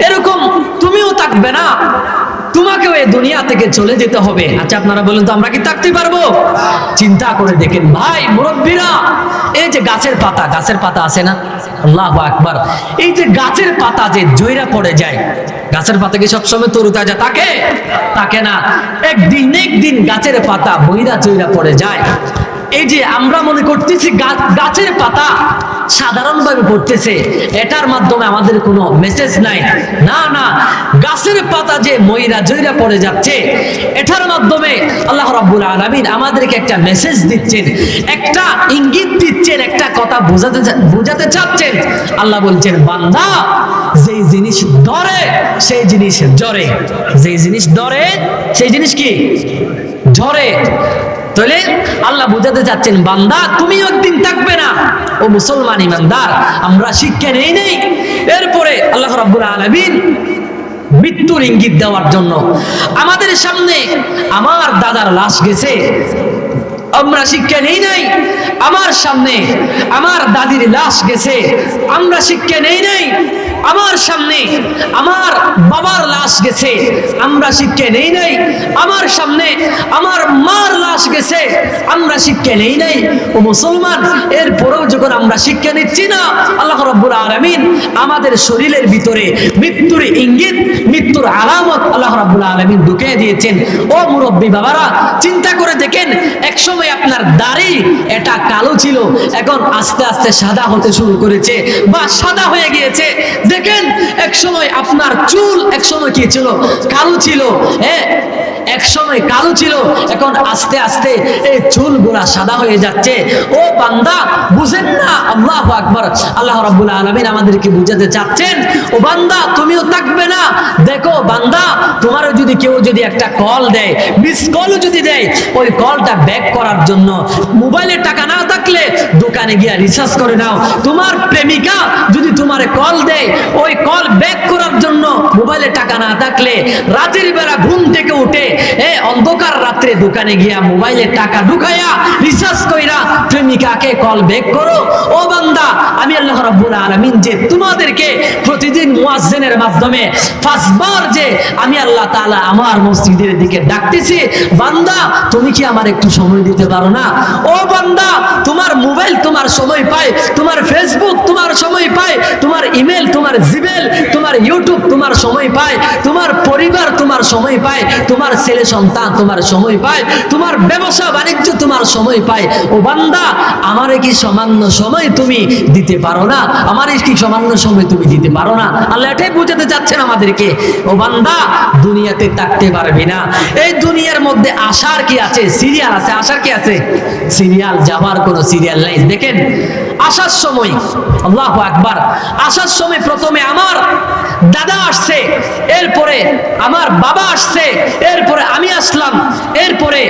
S1: এরকম তুমিও থাকবে না, তোমাকেও এই দুনিয়া থেকে চলে যেতে হবে। আচ্ছা আপনারা বলেন তো আমরা কি থাকতে পারবো? চিন্তা করে দেখেন ভাই মুরব্বীরা, এই যে গাছের পাতা আছে না, আল্লাহু আকবার, এই যে গাছের পাতা যে জয়রা পড়ে যায়, গাছের পাতা কি সবসময় তরুতাজা থাকে? থাকে না, একদিন গাছের পাতা বইরা জয়রা পড়ে যায়। এই যে আমরা মনে করতেছি গাছের পাতা সাধারণভাবে পড়তেছে, এটার মাধ্যমে আমাদের কোনো মেসেজ নাই, না না, গাছের পাতা যে ময়রা জয়রা পড়ে যাচ্ছে এটার মাধ্যমে আল্লাহ রাব্বুল আলামিন আমাদেরকে একটা মেসেজ দিচ্ছেন, একটা ইঙ্গিত দিচ্ছেন, একটা কথা বোঝাতে চাচ্ছেন। আল্লাহ বলছেন বান্দা যেই জিনিস ধরে সেই জিনিস ঝরে, যেই জিনিস ধরে সেই জিনিস কি ঝরে। তাহলে আল্লাহ বুঝাতে চাচ্ছেন বান্দা তুমিও একদিন থাকবে না। ও মুসলমান ইমানদার, আমরা শিক্ষা নেই। এরপরে আল্লাহ রাব্বুল আলামিন মৃত্যুর ইঙ্গিত দেওয়ার জন্য আমাদের সামনে আমার দাদার লাশ গেছে, আমরা শিক্ষা নেই নাই। আমার সামনে আমার দাদির লাশ গেছে, আমরা শিক্ষা নেই নাই। আমার সামনে আমার বাবার লাশ গেছে, আমরা শিক্ষা নেই নাই। আমার সামনে আমার মার লাশ গেছে, আমরা শিক্ষা নেই নাই। ও মুসলমান, এরপরেও যখন আমরা শিক্ষা নিচ্ছি না, আল্লাহ রাব্বুল আলামিন আমাদের শরীরের ভিতরে মৃত্যুর ইঙ্গিত, মৃত্যুর আলামত আল্লাহ রাব্বুল আলামিন ঢুকিয়ে দিয়েছেন। ও মুরব্বী বাবারা, চিন্তা করে দেখেন, একসময় আপনার দাড়ি এটা কালো ছিল, এখন আস্তে আস্তে সাদা হতে শুরু করেছে বা সাদা হয়ে গিয়েছে। দেখেন একসময় আপনার চুল একসময় কি ছিল? কালো ছিল। হ্যাঁ, একসময় কালো ছিল, এখন আস্তে আস্তে এই চুলগুলা সাদা হয়ে যাচ্ছে। ও বান্দা বুঝেন না? আল্লাহু আকবার। আল্লাহ রাব্বুল আলামিন আমাদেরকে বুঝাতে চাচ্ছেন, ও বান্দা তুমিও থাকবে না। দেখো বান্দা, তোমারও যদি কেউ যদি একটা কল দেয়, মিস কলও যদি দেয়, ওই কলটা ব্যাক করার জন্য মোবাইলে টাকা না থাকলে দোকানে গিয়ে রিচার্জ করে নাও। তোমার প্রেমিকা যদি তোমার কল দেয়, ওই কল ব্যাক করার জন্য মোবাইলে টাকা না থাকলে রাতের বেলা ঘুম থেকে উঠে অন্ধকার রাত্রে দোকানে গিয়া মোবাইলে টাকা ঢুকাইয়া রিচার্জ কইরা প্রেমিকাকে কল ব্যাক করো। ও বান্দা, আমি আল্লাহ রাব্বুল আলামিন যে তোমাদেরকে প্রতিদিন মুয়াজ্জিনের মাধ্যমে 5 বার যে আমি আল্লাহ তাআলা আমার মসজিদের দিকে ডাকতেছি, বান্দা তুমি কি আমার একটু সময় দিতে পারো না? ও বান্দা, তোমার মোবাইল তোমার সময় পায়, তোমার ফেসবুক তোমার সময় পায়, তোমার ইমেল, তোমার জিমেল, তোমার ইউটিউব তোমার সময় পায়, তোমার পরিবার তোমার সময় পায়, তোমার ছেলে সন্তান তোমার সময় পায়, তোমার ব্যবসা বাণিজ্য তোমার সময় পায়। ও বান্দা, আমারে কি সামান্য সময় তুমি দিতে পারো না? আমারে কি সামান্য সময় তুমি দিতে পারো না? আল্লাহ এটাই বোঝাতে চাচ্ছেন আমাদেরকে। ও বান্দা, দুনিয়াতে থাকতে পারবি না। এই দুনিয়ার মধ্যে আশার কি আছে? সিরিয়াল আছে। আশার কি আছে? সিরিয়াল। যাবার কোনো সিরিয়াল নাই। দেখেন, আসার সময়, আল্লাহু আকবার, আসার সময় প্রথমে আমার দাদা আসছে, এরপরে আমার বাবা আসছে, এরপরে আমি আসলাম, এরপরে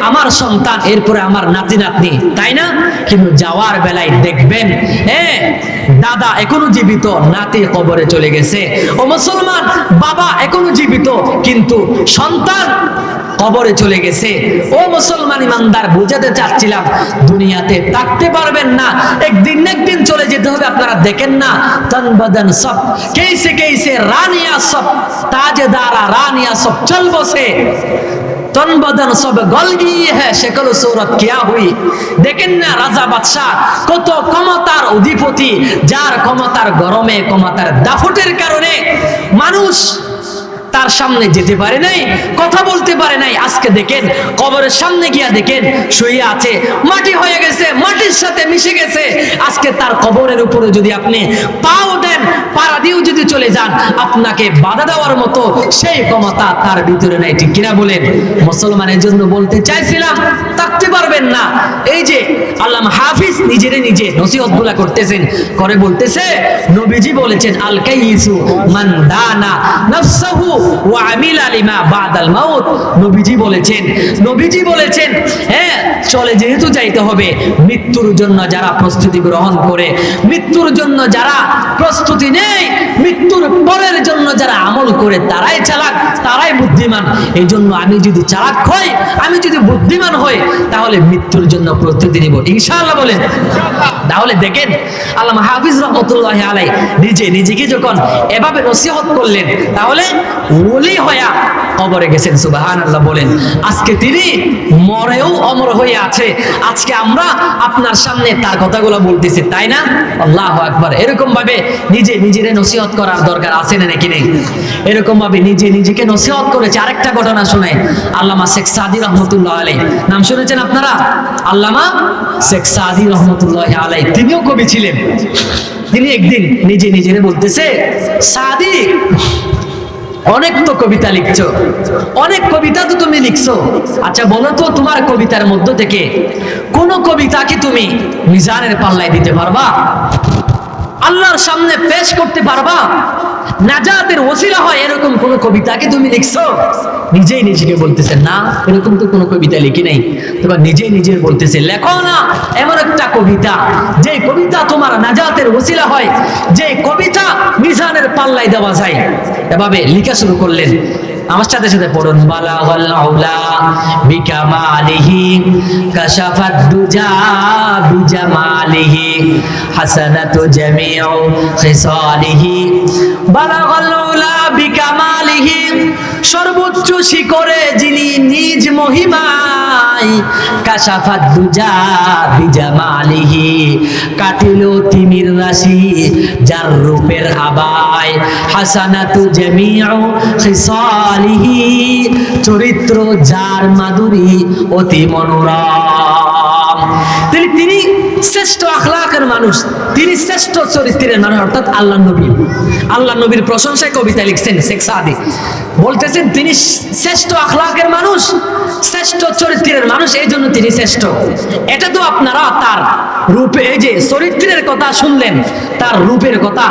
S1: আমার সন্তান, এরপরে আমার নাতি নাতনি, তাই না? কিন্তু যাওয়ার বেলায় দেখবেন, হ্যাঁ, দাদা এখনো জীবিত, নাতি কবরে চলে গেছে। ও মুসলমান, বাবা এখনো জীবিত, কিন্তু সন্তান কবরে চলে গেছে। ও মুসলমান ইমানদার, বুঝাতে চাচ্ছিলাম, দুনিয়াতে থাকতে পারবেন না, একদিন না একদিন চলে যেতে হবে। আপনারা দেখেন না, তন বদন সব कैसे कैसे रानिया सब ताजदारा रानिया सब चल बसे, तन बदन सब गल गई है, शक्ल सूरत क्या हुई। দেখেন না, রাজা বাদশাহ কত ক্ষমতার অধিপতি, যার ক্ষমতার গরমে, ক্ষমতার দাফটের কারণে মানুষ তার সামনে যেতে পারে নাই, কথা বলতে পারে নাই। আজকে দেখেন, কবরের সামনে গিয়া দেখেন শুয়ে আছে, মাটি হয়ে গেছে, মাটির সাথে মিশে গেছে। আজকে তার কবরের উপরে যদি আপনি পাও দেন, পাড়া দিয়েও যদি চলে যান, আপনাকে বাধা দেওয়ার মতো সেই ক্ষমতা তার ভিতরে নাই। ঠিক কিনা বলেন? মুসলমানের জন্য বলতে চাইছিলাম, থাকতে পারবেন না। এই যে আল্লামা হাফিজ নিজেরে নিজে নসিহত গুলা করতেছেন, করে বলতেছে, নবীজি বলেছেন, আল কাইয়িসু মান দানা নাফসাহু ওয়া আমিলা লিমা বাদাল মাউত। নবীজি বলেছেন, হ্যাঁ, চলে যেহেতু যাইতে হবে, মৃত্যুর জন্য যারা প্রস্তুতি গ্রহণ করে, মৃত্যুর জন্য যারা প্রস্তুতি নেয়, মৃত্যুর পরের জন্য যারা আমল করে, তারাই চালাক, তারাই বুদ্ধিমান। এই জন্য আমি যদি চালাক হই, আমি যদি বুদ্ধিমান হই, তাহলে মৃত্যুর জন্য প্রস্তুতি নিব ইনশাআল্লাহ। বলেন। তাহলে দেখেন, আল্লামা হাফিজ রাহমাতুল্লাহি আলাইহি নিজেকে যখন এভাবে নসিহত করলেন, তাহলে ওলি হয়া কবরে গেছেন। সুবহানাল্লাহ বলেন। আজকে তিনি মরেও অমর হয়ে আছে। আজকে আমরা আপনার সামনে তার কথাগুলো বলতেছি, তাই না? আল্লাহু আকবার। এরকম ভাবে নিজেরে নসিহত করার দরকার আছে না নাকি নেই? এরকম ভাবে নিজেকে নসিহত করেছে। আরেকটা ঘটনা শুনে, আল্লামা শেখ সাদি রহমতুল্লাহ আলাইহি, নাম শুনেছেন আপনারা? আল্লামা শেখ সাদি রহমতুল্লাহ আলাইহি, তিনিও কবি ছিলেন। তিনি একদিন নিজেরে বলতেছে, সাদি, অনেক তো কবিতা লিখছো, অনেক কবিতা তো তুমি লিখছো, আচ্ছা বলো তো, তোমার কবিতার মধ্য থেকে কোন কবিতা কি তুমি মিজানের পাল্লায় দিতে পারবা? আল্লাহর সামনে পেশ করতে পারবা? নাজাতের ওসিলা হয় এরকম কোন কবিতা কি তুমি লিখছো? নিজেকে বলতেছে, না, এরকম তো কোনো কবিতা লিখি নাই। তোমার নিজে বলতেছে, লেখো না এমন একটা কবিতা, যে কবিতা তোমার নাজাতের ওসিলা হয়, যে কবিতা মিজানের পাল্লায় দেওয়া যায়। এভাবে লিখা শুরু করলেন। আমার সাথে পড়ুন, বালাগাল আউলা বিকামালিহি কাশাফাত দুজা বিজামালিহি হাসানাতু জামিউ খিসালিহি। বালাগাল আউলা বিকামালিহি, সর্বোচ্চ শিখরে যিনি নিজ মহিমায়, কাশাফাত দুজা বিজামালিহি, কাটিল তিমির রাশি যার রূপের আবায়, হাসানাতু জামিউ খিসালিহি, চরিত্র যার মাধুরী অতি মনোরম। তিনি শ্রেষ্ঠ আখলাকের মানুষ, তিনি শ্রেষ্ঠ চরিত্রের মানুষ, অর্থাৎ আল্লাহ নবীর প্রশংসায় কবিতা লিখছেন শেখ সাদি। বলতেছেন তিনি শ্রেষ্ঠ আখলাকের মানুষ, শ্রেষ্ঠ চরিত্রের মানুষ, এই জন্য তিনি শ্রেষ্ঠ। এটা তো আপনারা তার রূপে, এই যে চরিত্রের কথা শুনলেন, তার রূপের কথা,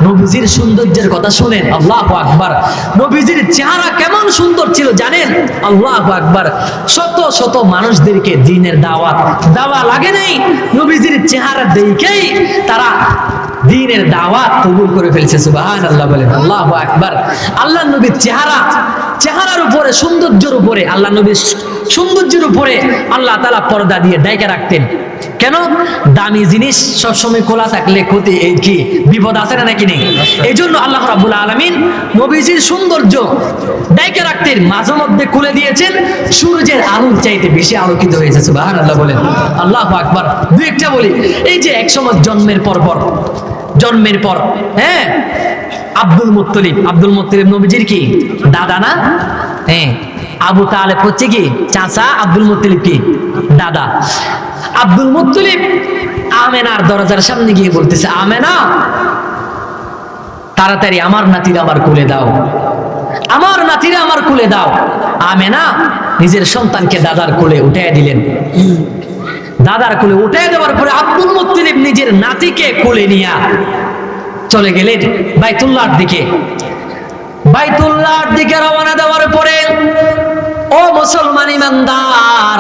S1: নবীজির সৌন্দর্যের কথা শুনেন। আল্লাহু আকবার। নবীজির চেহারা কেমন সুন্দর ছিল জানেন? আল্লাহু আকবার। শত মানুষদেরকে দ্বীনের দাওয়াত দেওয়া লাগে নাই, নবীজির চেহারা দেখেই তারা দ্বীনের দাওয়াত কবুল করে ফেলছে। সুবহানাল্লাহ বলেন। আল্লাহু আকবার। আল্লাহ নবীর চেহারার উপরে, সৌন্দর্যের উপরে, আল্লাহ নবীর সৌন্দর্যের উপরে আল্লাহ তাআলা পর্দা দিয়ে ঢাকা রাখতেন। কেন? দামি জিনিস সবসময় খোলা থাকলে ক্ষতি, এই কি বিপদ আছে না নাকি নেই? এই জন্য আল্লাহ রাব্বুল আলামিন নবীজির সৌন্দর্য ঢাকা রাখতেন, মাঝে মধ্যে খুলে দিয়েছেন, সূর্যের আলোর চাইতে বেশি আলোকিত হয়েছে। সুবহানাল্লাহ বলেন। আল্লাহু আকবার। দুই একটা বলি, এই যে এক সময় জন্মের পর, হ্যাঁ, আব্দুল মুত্তলিব নবীজির কি দাদা না? হ্যাঁ, আবু তালেব হচ্ছে কি চাচা, আব্দুল মুত্তলিব কি দাদা। আব্দুল মুত্তলিব আমেনার দরজার সামনে গিয়ে বলতেছে, আমেনা তাড়াতাড়ি আমার নাতিরা আমার কোলে দাও, আমার নাতিরা আমার কোলে দাও। আমেনা নিজের সন্তানকে দাদার কোলে উঠাইয়া দিলেন। দাদার কোলে উঠাই দেওয়ার পরে আব্দুল মুত্তলিব নিজের নাতিকে কোলে নিয়ে চলে গেলেন বাইতুল্লাহর দিকে। বাইতুল্লাহর দিকে রওনা দেওয়ার পরে ও মুসলমান ইমানদার,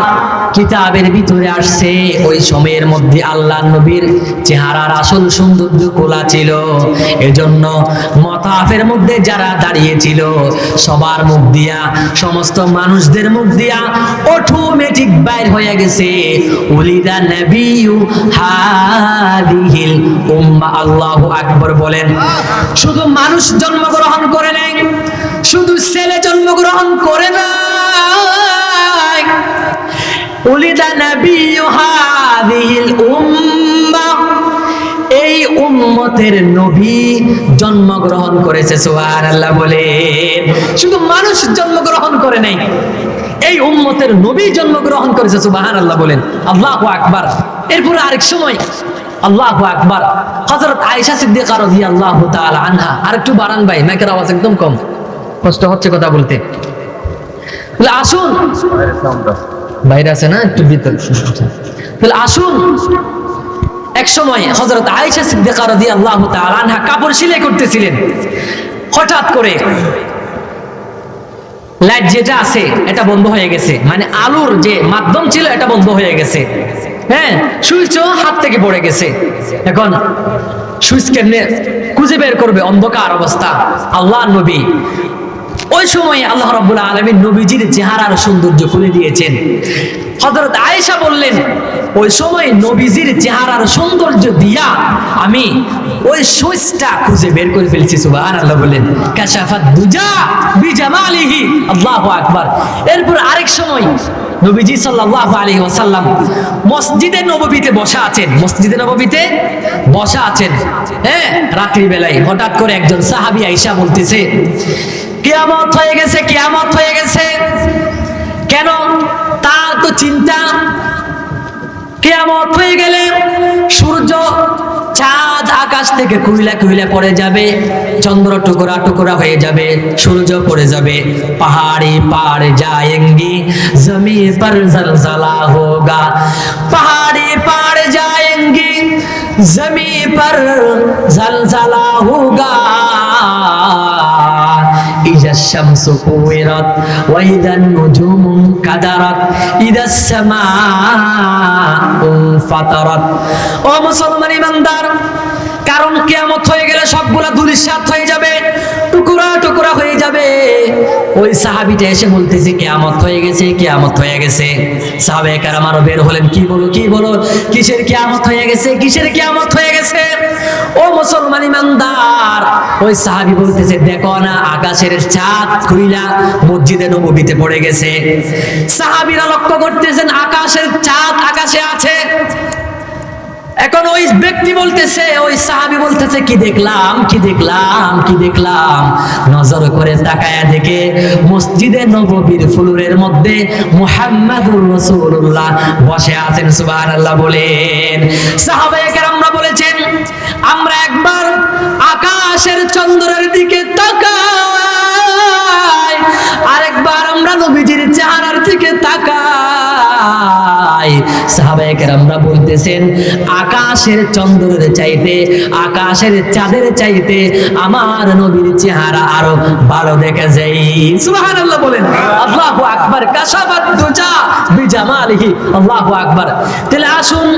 S1: কিতাবের ভিতরে আসছে ওই সময়ের মধ্যে আল্লাহর নবীর চেহারার আসল সৌন্দর্য খোলা ছিল। এজন্য মতাফের মধ্যে যারা দাঁড়িয়ে ছিল সবার মুখ দিয়া, সমস্ত মানুষদের মুখ দিয়া অটোমেটিক বাইর হয়ে গেছে উলিদা নবিয়্যু হাদিহিল উম্মাহ। আল্লাহু আকবার বলেন। শুধু মানুষ জন্মগ্রহণ করে নাই, শুধু ছেলে জন্মগ্রহণ করে না, উলিদা নবিয়্যু হাদিহিল উম্মাহ, এই উম্মতের নবী জন্মগ্রহণ করেছে। সুবহানাল্লাহ বলেন। শুধু মানুষ জন্মগ্রহণ করে নাই, এই উম্মতের নবী জন্মগ্রহণ করেছে। সুবহানাল্লাহ বলেন। আল্লাহু আকবার। এরপর আরেক সময় আল্লাহু আকবার, হযরত আয়েশা সিদ্দিকা রাদিয়াল্লাহু তাআলা আনহা, আরেকটু বাড়ান ভাই, মাইকের আওয়াজ একদম কম, কষ্ট হচ্ছে কথা বলতে। আসুন, বাইরে আছে না, একটু ভিতর। তাহলে আসুন, এক সময় হযরত আয়েশা সিদ্দিকা রাদিয়াল্লাহু তাআলা আনহা কাপড় সেলাই করতেছিলেন। হঠাৎ করে লাইট যেটা আছে এটা বন্ধ হয়ে গেছে, মানে আলোর যে মাধ্যম ছিল এটা বন্ধ হয়ে গেছে। হ্যাঁ, সুইচও হাত থেকে পড়ে গেছে। এখন সুইচ কেমনে খুঁজে বের করবে, অন্ধকার অবস্থা। আল্লাহ নবী ওই সময় আল্লাহ রাব্বুল আলামিন নবীজির চেহারার সৌন্দর্য খুলে দিয়েছেন। হযরত আয়েশা বললেন, ওই সময় নবীজির চেহারার সৌন্দর্য দিয়া আমি ওই সুইচটা খুঁজে বের করে ফেলছি। সুবহানাল্লাহ বলেন। কাশাফাত দুজা বিজামালিহি। আল্লাহু আকবার। এরপর আরেক সময় নবীজি সাল্লাল্লাহু আলাইহি ওয়াসাল্লাম মসজিদে নববীতে বসা আছেন, মসজিদে নববীতে বসা আছেন। হ্যাঁ, রাত্রি বেলায় হঠাৎ করে একজন সাহাবী আয়েশা বলতেছে, কিয়ামত হয়ে গেছে, কিয়ামত হয়ে গেছে। কেন? তার তো চিন্তা, কিয়ামত হয়ে গেলে সূর্য চাঁদ আকাশ থেকে কুইলা কুইলা পড়ে যাবে, চন্দ্র টুকরা টুকরা হয়ে যাবে, সূর্য পড়ে যাবে, পাহাড়ি পার जाएंगी जमी पर जलजला होगा, पहाड़ी पार जाएंगी जमी पर जलजला होगा, इज़ा शम्सु कुविरत व इज़ा नुजुमु कदरत इज़ा समाउ फतरत। ও মুসলমান ইমানদার, কারণ কিয়ামত হয়ে গেলে সবগুলা ধূলিসাৎ হয়ে যাবে, টুকরা টুকরা হয়ে যাবে। ওই সাহাবীটা এসে বলতেছে, কিয়ামত হয়ে গেছে, কিয়ামত হয়ে গেছে। সাহাবায়ে কেরাম আরো বের হলেন, কি বলো, কি বলো, কিসের কিয়ামত হয়ে গেছে, কিসের কিয়ামত হয়ে গেছে? ও মুসলমান ইমানদার, ওই সাহাবী বলতেছে, দেখো না আকাশের চাঁদ খুইলা মসজিদে নববীতে পড়ে গেছে। সাহাবীরা লক্ষ্য করতেছেন আকাশের চাঁদ আকাশে আছে। এখন ওই ব্যক্তি বলতেছে, ওই সাহাবী বলতেছে, কি দেখলাম, কি দেখলাম, কি দেখলাম? নজর করে তাকায়া দেখে মসজিদে নববীর ফ্লোরের মধ্যে মুহাম্মাদুর রাসূলুল্লাহ বসে আছেন। সুবহানাল্লাহ বলেন। সাহাবায়ে কেরামরা বলেছেন, আমরা একবার আকাশের চন্দ্রের দিকে তাকাই, আরেকবার আমরা নবীজির চেহারার দিকে তাকাই। সাহাবায়ে কেরামরা বলতেছেন, আকাশের চন্দ্রের চাইতে, আকাশের চাঁদের চাইতে আমার নবীর চেহারা আরো ভালো দেখা যায়। সুবহানাল্লাহ বলেন। আল্লাহু আকবার। কাশাফাত দুজা বিজামালিহি। আল্লাহু আকবার। তাহলে আসুন